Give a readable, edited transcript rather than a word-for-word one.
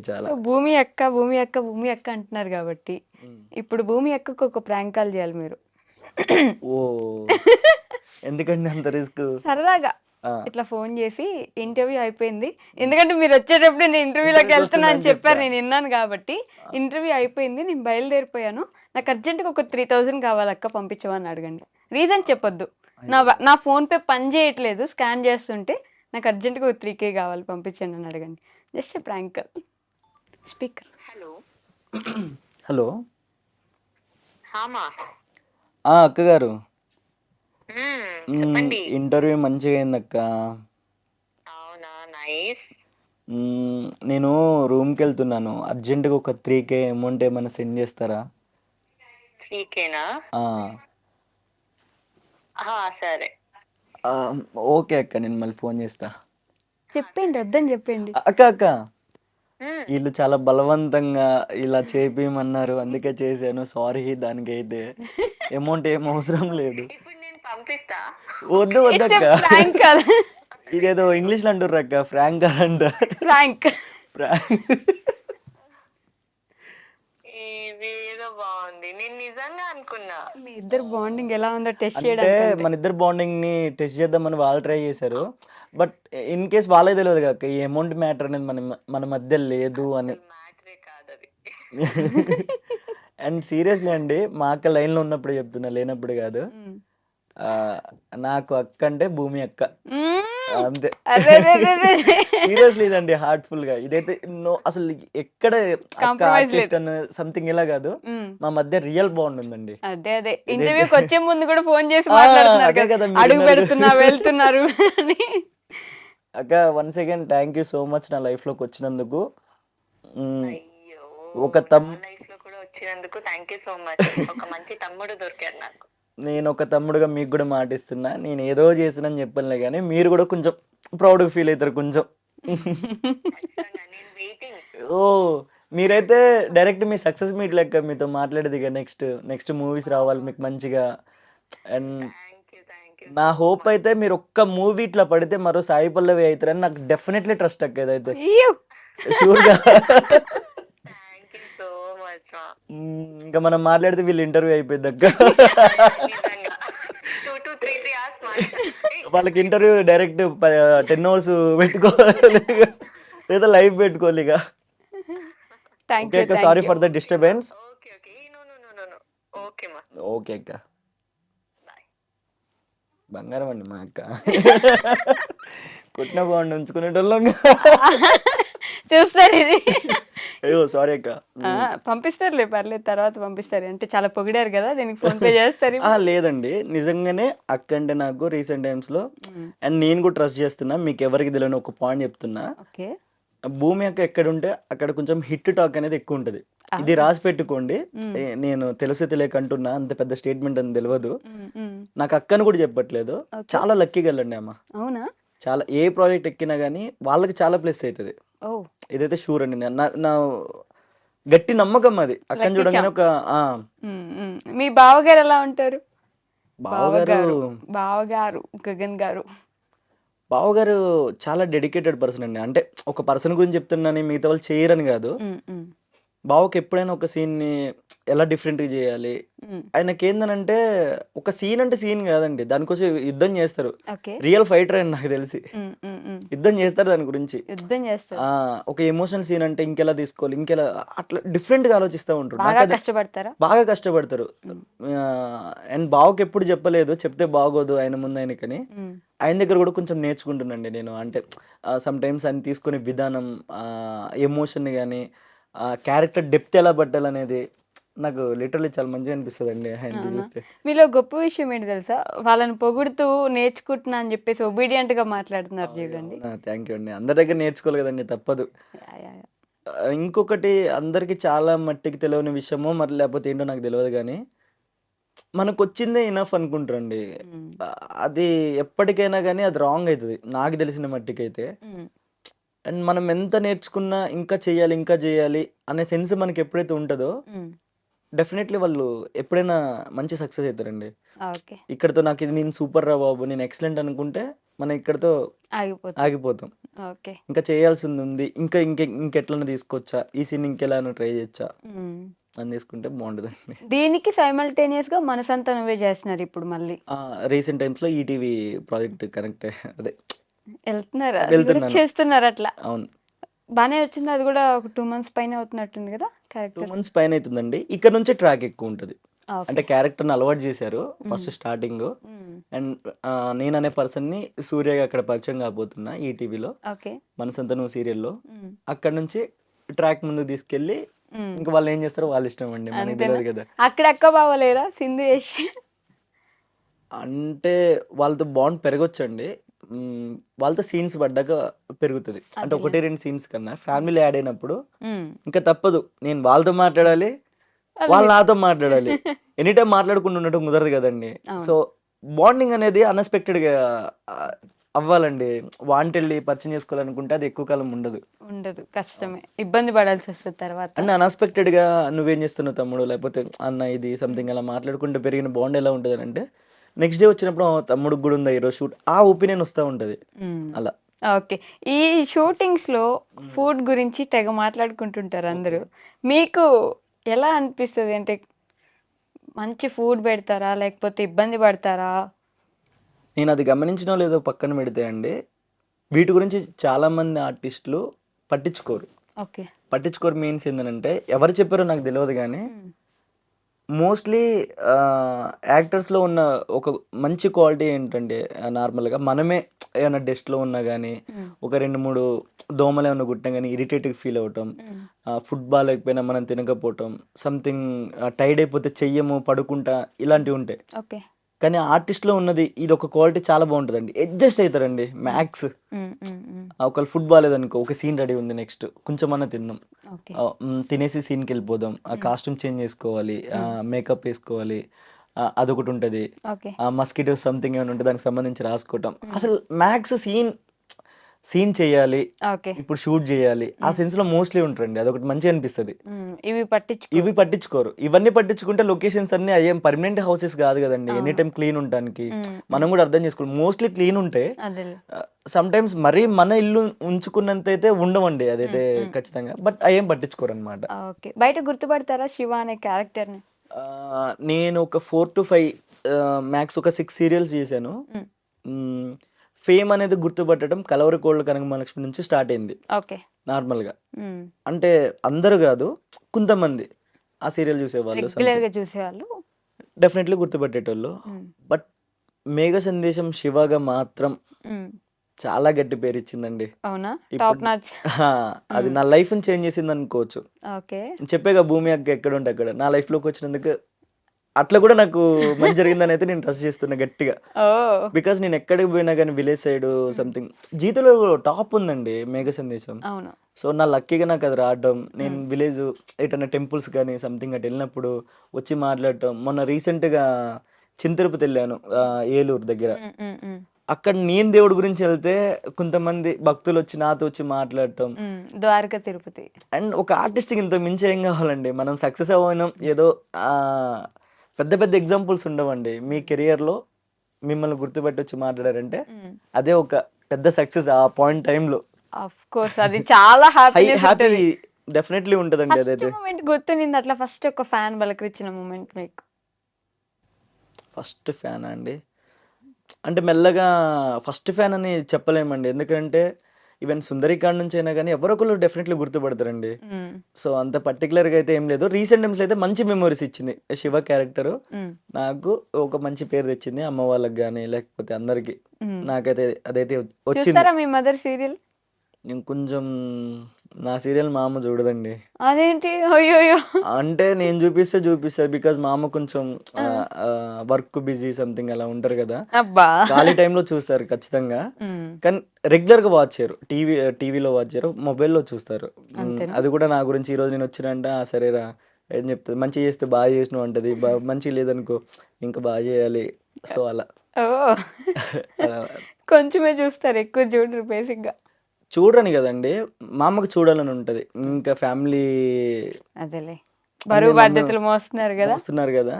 చాలా. సో భూమి అక్క, భూమి అక్క, భూమి అక్క అంటున్నారు కాబట్టి హ్మ్. ఇప్పుడు భూమి అక్కకు ఒక ప్రాంక్ కాల్ చేయాలి మీరు. ఓహ్! ఎందుకండి అంత రిస్కు? సరదాగా ఆ! ఇట్లా ఫోన్ చేసి ఇంటర్వ్యూ అయిపోయింది. ఎందుకంటే మీరు వచ్చేటప్పుడు నేను ఇంటర్వ్యూలోకి వెళ్తున్నా అని ఇంటర్వ్యూకొస్తున్నా అని చెప్పారు. చెప్పా. నేను విన్నాను కాబట్టి ఆ! ఇంటర్వ్యూ అయిపోయింది. నేను బయలుదేరిపోయాను. నాకు అర్జెంట్‌గా ఒక 3000 కావాలక్క పంపించవా అని అడగండి. రీజన్ చెప్పొద్దు. అయ్యో! నా ఫోన్‌పే పని చేయట్లేదు. స్కాన్ చేస్తుంటే నాకు అర్జెంట్‌గా ఒక 3,000 కావాలి పంపించండి అని అడగండి. Just prank call. Speaker. Hello hello. హామా అక్కగారు. చెప్పండి. ఇంటర్వ్యూ మంచిగా అయిందక్క. అవునా, నైస్. నేను రూమ్‌కెళ్తున్నాను. అర్జెంట్‌గా ఒక 3,000 అమౌంట్ ఏమైనా సెండ్ చేస్తారా? 3Kనా? ఆ! సరే. ఓకే అక్క. నేను మళ్ళీ ఫోన్ చేస్తా. చెప్పండి వద్దని చెప్పండి. అక్క. మ్మ్. ఈళ్ళు చాలా బలవంతంగా ఇలా చేపియమన్నారు. అందుకే చేశాను. సారీ దానికైతే. అమౌంట్ ఏం అవసరం లేదు. ఇప్పుడు నేను పంపిస్తా. ఇట్స్ వద్దక్క. Prank call. ఇదేదో ఇంగ్లీష్‌లో అంటుర్రక్క. ఫ్రాంక్ అంట. ప్రాంక్. ఫ్రాంక్. ఇదేదో బాగుంది. నేను నిజంగా అనుకున్నా. మీ ఇద్దరు బాండింగ్ ఎలా ఉందో టెస్ట్ అంటే చేయడానికి అంతే. మన ఇద్దరి బాండింగ్‌ని టెస్ట్ చేద్దామని వాళ్ళు ట్రై చేశారు. బట్ ఇన్ కేస్ వాళ్ళకి తెలవదుగా అక్క. ఈ అమౌంట్ మ్యాటర్ అనేది మన మధ్య లేదు అని. అసలు మ్యాటరే కాదది. అండ్ సీరియస్‌లీ అండి. మా అక్క లైన్‌లో ఉన్నప్పుడే చెప్తున్నా. లేనప్పుడు కాదు. మ్మ్. ఆహ్, నాకు అక్క అంటే భూమి అక్క. మ్మ్. అంతే. అరెరెరెరెరె. సీరియస్‌లీ ఇదండి హార్ట్‌ఫుల్‌గా. ఇదైతే అసలు ఎక్కడ అక్క కాంప్రమైజ్ లేదు. ఆర్టిస్ట్ అన్న సంథింగ్ ఇలా కాదు. మ్మ్. మా మధ్య రియల్ బాండ్ ఉందండి. అదే ఇదైతే ఇంటర్వ్యూకి వచ్చే ముందు కూడా ఫోన్ చేసి ఆ! మాట్లాడుతున్నారు అదే కదా, కదా అడుగు మీరున్నారు. పెడుతున్నా వెళ్తున్నారు అని. అక్క once again thank you so much నా లైఫ్‌లోకి వచ్చినందుకు. హ్మ్. అయ్యో, ఒక నా లైఫ్ లో కూడా వచ్చినందుకు థ్యాంక్ యూ సో మచ్. ఒక మంచి తమ్ముడు దొరికారు నాకు. నేను ఒక తమ్ముడుగా మీకు కూడా మాటిస్తున్నా. నేను ఏదో చేశానని చెప్పనులే గానీ, మీరు కూడా కొంచెం ప్రౌడ్‌గా ఫీల్ అయితారు కొంచెం. ఖచ్చితంగా నేను వెయిటింగ్. ఓహ్! మీరైతే డైరెక్ట్ మీ సక్సెస్ మీట్ లెక్క మీతో మాట్లాడేది ఇక నెక్స్ట్ మూవీస్ రావాలి మీకు మంచిగా. అండ్ థ్యాంక్ యూ నా సో హోప్ అయితే మచ్. మీరు ఒక్క మూవీ ఇట్లా పడితే మరో సాయి పల్లవి అయితారని నాకు డెఫినెట్‌లీ ట్రస్ట్ అక్క ఇదైతే. అయ్యో. షూర్‌గా. Thank you so much. ఇంకా మనం మాట్లాడితే వీళ్ళ ఇంటర్వ్యూ అయిపోయిద్దక్క. నిజంగా 2 to 3 hours మాట్లాడి. వాళ్ళకి ఇంటర్వ్యూ డైరెక్ట్ 10 అవర్స్ పెట్టుకోవాలి. లేదా లైవ్ పెట్టుకోవాలి ఇక. థ్యాంక్ ఓకే యూ అక్క. Thank sorry you. For the disturbance. Okay. No. Okay మా. ఓకే అక్క. బాయ్. బంగారం అండి మా అక్క. కొట్టిన బాగుండి ఉంచుకునేటోళ్ళం. చూస్తారు ఇది. అయ్యో సారీ అక్క. పంపిస్తారులే పర్లేదు, తర్వాత పంపిస్తారు. అంటే చాలా పొగిడారు కదా, దీనికి ఫోన్ పే చేస్తారు ఇప్పుడు. లేదండి. నిజంగానే అక్క అంటే నాకు రీసెంట్ టైమ్స్‌లో మ్మ్. అండ్ నేను కూడా ట్రస్ట్ చేస్తున్నా. మీకు ఎవరికి తెలియని ఒక పాయింట్ చెప్తున్నా. ఓకే. భూమి అక్క ఎక్కడుంటే అక్కడ కొంచెం హిట్ టాక్ అనేది ఎక్కువ ఉంటది. ఇది అవునా? రాసి పెట్టుకోండి. మ్మ్. నేను తెలుసో తెలియక అంటున్నా. అంత పెద్ద స్టేట్మెంట్ అని తెలవదు. మ్మ్. నాకు అక్కని కూడా చెప్పట్లేదు. ఓకే. చాలా లక్కీ గర్ల్ అండి ఆమె. అవునా? చాలా ఏ ప్రాజెక్ట్ ఎక్కినా గానీ వాళ్ళకి చాలా ప్లస్ అయితది. ఓ. ఇదైతే షూర్ అండి. నా నా గట్టి నమ్మకం అది. అక్కని లక్కీ చూడంగానే చామ్. ఒక మీ బావగారు ఎలా ఉంటారు? బావగారు బావగారు గగన్ గారు. బావగారు చాలా డెడికేటెడ్ పర్సన్ అండి. అంటే ఒక పర్సన్ గురించి చెప్తున్నానని మిగతా వాళ్ళు చేయరని కాదు. బావకి ఎప్పుడైనా ఒక సీన్‌ని ఎలా డిఫరెంట్‌గా చేయాలి. ఆయనకేందనంటే ఒక సీన్ అంటే సీన్ కాదండి. దానికోసం యుద్ధం చేస్తారు. ఓకే. రియల్ ఫైటర్ అని నాకు తెలిసి. యుద్ధం చేస్తారు దాని గురించి. యుద్ధం చేస్తారు. ఒక ఎమోషనల్ సీన్ అంటే ఇంకెలా తీసుకోవాలి, ఇంకెలా అట్లా డిఫరెంట్‌గా ఆలోచిస్తా ఉంటారు. బాగా నాకది కష్టపడతారా? బాగా కష్టపడతారు. మ్మ్. అండ్ బావకి ఎప్పుడు చెప్పలేదు. చెప్తే బాగోదు ఆయన ముందు ఆయనకని. మ్మ్. ఆయన దగ్గర కూడా కొంచెం నేర్చుకుంటున్నానండి నేను. అంటే సమ్‌టైమ్స్ ఆయన తీసుకునే విధానం, ఎమోషన్ గాని, క్యారెక్టర్ డెప్త్ ఎలా పట్టాలనేది నాకు లిటరల్లీ చాలా మంచిగా అనిపిస్తదండి ఆయనది అవునా? చూస్తే. మీలో గొప్ప విషయం ఏంటి తెలుసా? వాళ్ళని పొగుడుతూ నేర్చుకుంటున్నా అని చెప్పేసి ఒబీడియంట్ గా మాట్లాడుతున్నారు చూడండి. అవునా! థ్యాంక్ యూ అండి. అందరి దగ్గర నేర్చుకోవాలి కదండీ తప్పదు. Yeah, yeah, yeah. ఇంకొకటి అందరికి చాలా మట్టికి తెలవని విషయమో మరి లేకపోతే ఏంటో నాకు తెలవదు గానీ, మనకొచ్చిందే ఇనఫ్ అనుకుంటారండి. మ్మ్. అది ఎప్పటికైనా గానీ అది రాంగ్ అయితది. నాకు తెలిసిన మట్టికైతే. మ్మ్. అండ్ మనం ఎంత నేర్చుకున్నా ఇంకా చేయాలి, ఇంకా చేయాలి అనే సెన్స్ మనకి ఎప్పుడైతే ఉంటదో మ్మ్. డెఫినెట్లీ వాళ్ళు ఎప్పుడైనా మంచి సక్సెస్ అవుతారండి. ఓకే. ఇక్కడితో నాకు ఇది నేను సూపర్ రా బాబు, నేను ఎక్సలెంట్ అనుకుంటే మనం ఇక్కడితో ఆగిపోతుంది. ఆగిపోతాం. ఓకే. ఇంకా చేయాల్సింది ఉంది, ఇంకా ఇంకెట్లన్నా తీసుకోవచ్చా, ఈ సీన్ ఇంకెలానో ట్రై చేయొచ్చా హ్మ్. అని తీసుకుంటే బాగుంటుందండి. దీనికి సైమల్టేనియస్‌గా మనసంతా నువ్వే చేస్తున్నారు ఇప్పుడు మళ్ళీ. రీసెంట్ టైమ్స్లో ఈటీవీ ప్రాజెక్ట్ కనెక్ట్ అదే ఎళ్తున్నారు. అది కూడా వెళ్తున్నాను. చేస్తున్నారు అట్లా. అవును. బానే వచ్చింది. అది కూడా ఒక 2 మంత్స్ పైనే అవుతున్నట్టుంది కదా 2 క్యారెక్టర్? మంత్స్ పైన అవుతుందండి. ఇక్కడ నుంచే ట్రాక్ ఎక్కువ ఉంటుంది. అంటే ఓకే. క్యారెక్టర్ని అలవాటు చేశారు హ్మ్. First starting. హ్మ్. అండ్ నేననే పర్సన్ని సూర్యగా అక్కడ పరిచయం కాబోతున్నా ఈటీవీలో ఓకే. మనసంతా నువ్వు సీరియల్లో. హ్మ్. అక్కడ నుంచి ట్రాక్ ముందుకు తీసుకెళ్ళి హ్మ్. ఇంక వాళ్ళు ఏం చేస్తారో వాళ్ళ ఇష్టం అండి, మనకి అంతేనా? తెలియదు కదా. అక్కడ అక్క బావ లేరా? సింధు, యష్? అంటే వాళ్ళతో బాండ్ పెరగొచ్చండి. వాళ్ళతో సీన్స్ పడ్డాక పెరుగుతుంది. అంటే అదేలే. 1, 2 సీన్స్ కన్నా ఫ్యామిలీ యాడ్ అయినప్పుడు హ్మ్. ఇంకా తప్పదు. నేను వాళ్ళతో మాట్లాడాలి, వాళ్ళు వాళ్ళు నీతో నాతో మాట్లాడాలి. ఎనీ టైమ్ మాట్లాడకుండా ఉండటం కుదరదు కదండీ. సో, అవును. బాండింగ్ అనేది అన్‌ఎక్స్‌పెక్టెడ్‌గా ఆహ్, అవ్వాలండి. వాంటెళ్ళి పరిచయం చేసుకోవాలనుకుంటే అది ఎక్కువ కాలం ఉండదు. ఉండదు. కష్టమే. ఇబ్బంది పడాల్సొస్తది తర్వాత. అండ్ అన్‌ఎక్స్‌పెక్టెడ్‌గా "నువ్వేం చేస్తున్నావు తమ్ముడు?" లేకపోతే "అన్న ఇది" హ్మ్. సంథింగ్ అలా మాట్లాడుకుంటూ పెరిగిన బాండ్ ఎలా ఉంటదనంటే, నెక్స్ట్ డే వచ్చినప్పుడు తమ్ముడికి గూడా ఉందా ఈరోజు షూట్, ఆ ఒపీనియన్ వస్తా ఉంటది. హ్మ్. అలా. ఓకే. ఈ షూటింగ్స్‌లో హ్మ్. ఫుడ్ గురించి తెగ మాట్లాడుకుంటుంటారు ఓకే. అందరూ. మీకు ఎలా అనిపిస్తది? అంటే మంచి ఫుడ్ పెడతారా? లేకపోతే ఇబ్బంది పడతారా? నేనది గమనించినో లేదో పక్కన పెడితే అండి, వీటి గురించి చాలామంది ఆర్టిస్టులు పట్టించుకోరు. ఓకే. పట్టించుకోరు మీన్స్ ఏందనంటే, ఎవరు చెప్పారో నాకు తెలవదు గానీ, హ్మ్. మోస్ట్‌లీ యాక్టర్స్‌లో ఉన్న ఒక మంచి క్వాలిటీ ఏంటంటే నార్మల్‌గా మనమే ఏమైనా డస్ట్‌లో ఉన్నా గానీ, హ్మ్. ఒక 2, 3 దోమలేమన్నా కుట్టినా గానీ ఇరిటేట్‌గా ఫీల్ అవ్వటం, హ్మ్. ఫుడ్ బాలేకపోయినా మనం తినకపోవటం, సంథింగ్ టైర్డ్ అయిపోతే చెయ్యము, పడుకుంటా హ్మ్. ఇలాంటివుంటాయి. ఓకే. కానీ ఆర్టిస్ట్‌లో ఉన్నది ఇదొక క్వాలిటీ చాలా బావుంటదండి. అడ్జస్ట్ అయితారండి హ్మ్. మ్యాక్స్. హ్మ్. హ్మ్. హ్మ్. ఒకవేళ ఫుడ్ బాలేదనుకో, ఒక సీన్ రెడీ ఉంది నెక్స్ట్ కొంచెమన్నా తిందాం. ఓకే. తినేసి సీన్‌కెళ్ళిపోదాం. హ్మ్. కాస్ట్యూమ్ చేంజ్ చేసుకోవాలి. హ్మ్. మేకప్ ఏసుకోవాలి. అదొకటుంటది. ఓకే. మస్కిటోస్ సంథింగ్ ఏమైనా ఉంటే దానికి సంబంధించి రాసుకోవటం. హ్మ్. అసలు మ్యాక్స్ సీన్ చేయాలి. ఓకే. ఇప్పుడు షూట్ జేయాలి. ఆ హ్మ్. సెన్స్‌లో మోస్ట్‌లీ ఉంటారండి. అదొకటి మంచిగా అనిపిస్తది. హ్మ్. ఇవి పట్టించుకోరు. ఇవి పట్టించుకోరు. ఇవన్నీ పట్టించుకుంటే లొకేషన్స్ అన్నీ అయ్యేం పర్మనెంట్ హౌసెస్ గాదు గదండీ. ఎనీ అవును. టైమ్ క్లీన్ ఉండటానికి. హ్మ్. మనం హ్మ్. గూడా అర్థం చేసుకోవాలి. మోస్ట్‌లీ క్లీన్ ఉంటే అదేలే. సమ్‌టైమ్స్ మరీ మన ఇల్లు ఉంచుకున్నంతయితే ఉండవండి. హ్మ్. అదైతే హ్మ్. ఖచ్చితంగా. బట్ అయ్యేం పట్టించుకోరనమాట. ఓకే. బయట గుర్తుపడతారా 'శివ' అనే క్యారెక్టర్‌ని? నేను ఒక 4-5 మ్యాక్స్ ఒక 6 సీరియల్స్ జేశాను. హ్మ్. హ్మ్. ఫేమ్ అనేది గుర్తుపట్టడం 'కలవరకోళ్ల కనకమహాలక్ష్మి' నుంచి స్టార్ట్ అయింది ఓకే. నార్మల్‌గా. హ్మ్. అంటే అందరూ గాదు, కొంతమంది ఆ సీరియల్ జూసేవాళ్ళు సంథింగ్. రెగ్యులర్‌గా చూసేవాళ్ళు. డెఫినెట్‌లీ గుర్తుపట్టేటోళ్ళు. హ్మ్. బట్ 'మేఘ సందేశం' శివగా మాత్రం హ్మ్. చాలా గట్టి పేరిచ్చిందండి. అవునా? టాప్ ఇప్పుడు నాచ్. ఆ! అది హ్మ్. నా లైఫ్‌ని చేంజ్ చేసిందనుకోవచ్చు. ఓకే. చెప్పాగా 'భూమి అక్క' ఎక్కడుంటే అక్కడ. నా లైఫ్‌లోకొచ్చినందుకు అట్లా గూడా నాకు మంచి జరిగిందనైతే నేను ట్రస్ట్ చేస్తున్నా గట్టిగా. ఓహ్! బికాజ్ నేను ఎక్కడికి పోయినా గానీ విలేజ్ సైడు హ్మ్. సంథింగ్ జీతలో టాప్ ఉందండి 'మేఘ సందేశం'. అవును. సో, నా లక్కీగా నాకది రావడం, నేను హ్మ్. విలేజు ఎటన్నా టెంపుల్స్ గానీ సంథింగ్ అటెళ్ళినప్పుడు వచ్చి మాట్లాడటం. మొన్న రీసెంట్‌గా తిరుపతెళ్ళాను ఏలూరు దగ్గర. హ్మ్. హ్మ్. హ్మ్. అక్కడ నేను దేవుడి గురించెళ్తే కొంతమంది భక్తులొచ్చి నాతో వచ్చి మాట్లాడటం. హ్మ్. ద్వారక, తిరుపతి. అండ్ ఒక ఆర్టిస్ట్‌కి ఇంతకు మించి ఏం కావాలండి. మనం సక్సెస్ అవ్వడం ఏదో ఆహ్, పెద్ద పెద్ద ఎగ్జాంపుల్స్ ఉండవండి. మీ హ్మ్. కెరియర్‌లో మిమ్మల్ని గుర్తుపెట్టి వచ్చి మాట్లాడారంటే హ్మ్. అదే ఒక పెద్ద సక్సెస్ ఆ పాయింట్ టైమ్‌లో. ఆఫ్‌కోర్స్ అది చాలా హ్యాపీనెస్ హ్యాపీ ఉంటది. డెఫినెట్‌లీ ఉంటదండి ఫస్ట్ అదైతే. మూమెంట్ గుర్తునిందా అట్లా ఫస్ట్ ఒక ఫ్యాన్ పలకరించిన మూమెంట్ మీకు? ఫస్ట్ ఫ్యానా అండి? అంటే మెల్లగా ఫస్ట్ ఫ్యాన్ అని చెప్పలేమండి. ఎందుకంటే ఈవెన్ 'సుందరీకాండ్' నుంచైనా గానీ ఎవరో ఒకళ్ళు డెఫినెట్‌లీ గుర్తుపడతారండి. హ్మ్. సో, అంత పర్టిక్యులర్‌గా అయితే ఏం లేదు. రీసెంట్ టైమ్స్‌లో అయితే మంచి మెమోరీస్ ఇచ్చింది. 'శివ' క్యారెక్టరు హ్మ్. నాకు ఒక మంచి పేరు తెచ్చింది. అమ్మ వాళ్ళకి గానీ, లేకపోతే అందరికి. హ్మ్. నాకైతే అదైతే వచ్చింది. చూస్తారా మీ మదర్ సీరియల్? నేను కొంచెం నా సీరియల్ మా అమ్మ చూడదండి. అదేంటి? అయ్యయ్యో! అంటే నేను చూపిస్తే చూపిస్తది. బికాజ్ మా అమ్మ కొంచెం ఆ! వర్క్ బిజీ సంథింగ్ అలా ఉంటారు గదా! అబ్బా! ఖాళీ టైంలో చూస్తారు ఖచ్చితంగా. హ్మ్. కానీ రెగ్యులర్‌గా వాచ్ చేయరు. టీవీలో వాచ్ చేయరు. మొబైల్‌లో చూస్తారు. అంతేనా? అది కూడా నా గురించి ఈరోజు నేనొచ్చినంటే, "ఆ! సరేరా" అని చెప్తది. మంచిగా చేస్తే బాగా చేసినావు అంటది. మంచిగా లేదనుకో, ఇంకా బాగా చేయాలి. సో, అలా. ఓహ్! అలా కొంచెమే చూస్తారు. ఎక్కువ చూడరు బేసిక్‌గా. చూడరని కదండీ! మా అమ్మకి చూడాలని ఉంటది. ఇంకా ఫ్యామిలీ అదేలే. బరువు మమ్మీ బాధ్యతలు మోస్తున్నారు కదా. వస్తున్నారు కదా!